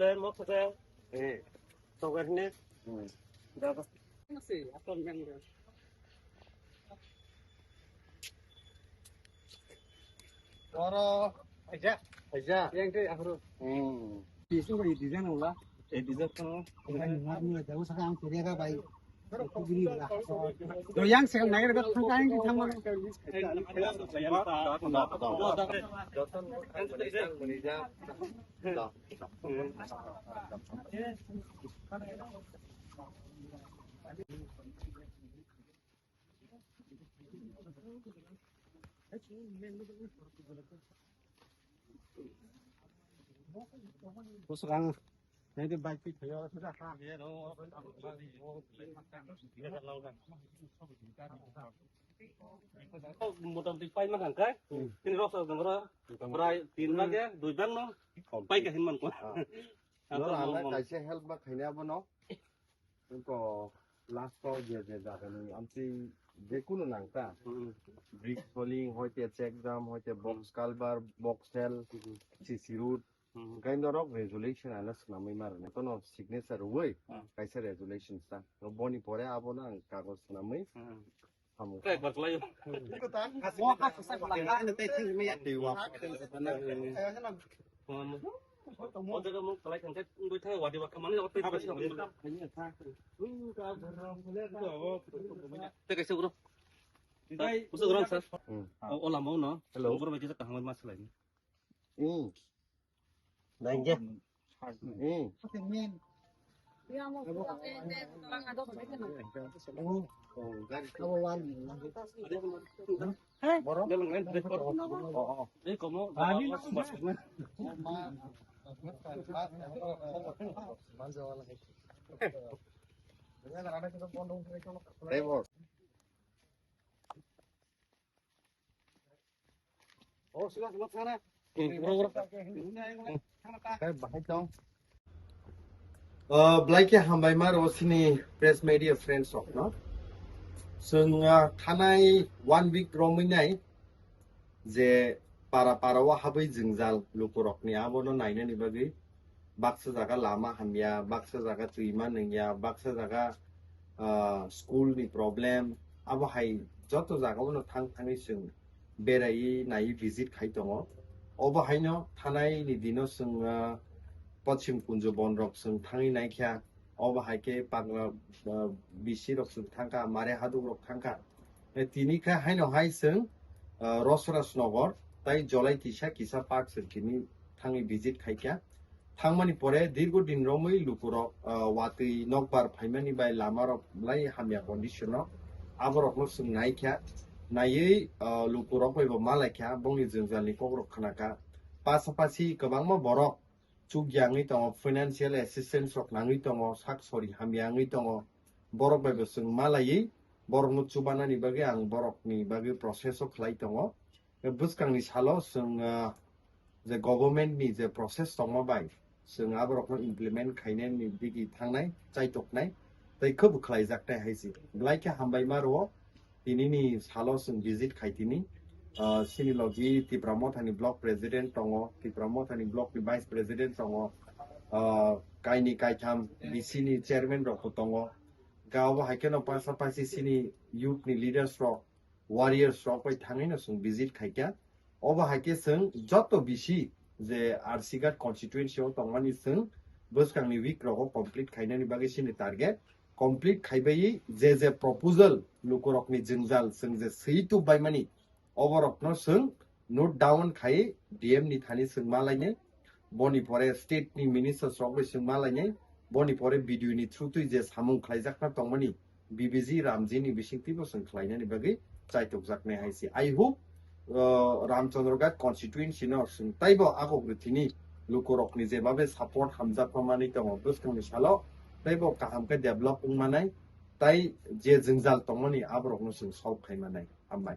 Mokta, so what next? See, after young. Oro, aja. Yang tu afro. Pisu bagi design olah. Design kan. Ini jauh sekarang kuliah kan baik. Gini lah. So yang sekarang naik dekat tangkai ini sama. Sekarang jadi baik video sudah kan. Một đồng tiền pay mà thằng cái, tin rõ sao thằng đó, rồi tiền là cái đuổi bắn nó, pay cái hình mình quá. Nó là cái xe help bác thầy nè nó, có last call giờ giờ cái này anh chị để cũng năng ta, brick falling, hồi tiệt check dam, hồi tiệt box calbar, box cell, CC root, cái đó đó resolution là nó mới mà nó có nó signature rồi, cái xe resolution ta, nó boni pore abo na kagus na mới. Cái bật lên. Wah, saya pelanggan nanti sih me Tiwap. Một cái một cái thằng cái đuôi thay quả thì vào cái món nó tê cái gì đó. Cái sâu đó. Đây, sâu đó sao? Ô làm món nó. Hello. Bữa bây giờ tất cả hàng mà sẽ lấy. Đây chứ. kawan. Dia lain dari oh. Ini kamu Trevor. Oh, sudah sana. Cái bài trong. Blake hambai mar osini press media friends of no. Sung thanai 1 week rominai je para wa habai jingjal lukurokni abono naine ni bagi baksa jaga lama hamya baksa jaga tuima ningya baksa jaga school ni problem abo hai joto jaga bono thangthani sung berai nai visit khai tongo obo haino thanai ni dino sung पश्चिम कुंज बन रक जों थाङै नायख्या अबा हायके पागला बिसि रक जों थांका मारे हादु रक थांका तिनिका हायनो हाय जों रसरास नगर ताई जलाई तिसा किसा पार्क सरकिनि थाङै भिजिट खायख्या थांमानि परे दीर्घ दिन रमै लुकुरक वातै नकबार फाइमानि बाय लामा रक लाई हामिया कन्डिशन आबरकनो जों नायख्या नायै लुकुरक बायबो मालायख्या बंनि जोंजालनि कग्रक खानाका पासापासि गोबांमा बरक Chugyangni tongo financial assistance rok nangi tongo saksori hamyangi tongo borok bai besung malai borok no chubana ni bagi ang borok ni bagi process ok lai tongo buskang ni salo sung the government ni the process tongo bai sung aborok no implement khainen ni bigi thangnai chaitok nai tai khob khlai jaktai haisi blaika hambai maro tini ni salo sung visit khaitini Sinilogi Tipramothani block president tongo Tipramothani block vice president tongo kaini kaitam disini chairman rok tongo gawa haikeno pasapasi sini youth ni leaders rok warriors rok pai thangina sung visit khaikya oba haike sung joto bisi je arsigat constituency tongmani sung boskangni week rok complete khainani bagi sini target complete khaibai je proposal lukorokni jingjal sung je seitu baimani overokno sung note down khai DM ni thani sung malaine boni pore state ni minister sokbe sung malaine boni pore video ni through tu je samung khlaijakna tongmani BBG Ramji ni bisingti bo sung khlaina ni bagi chaitok jakne haisi I hope Ramchandrogat constituency no sung taibo agok rithini lukorokni je babe support hamjakmani tongo buskangni salo taibo kaham ka develop ungmanai tai je jingjal tongmani abrokno sung solve khaimanai ambai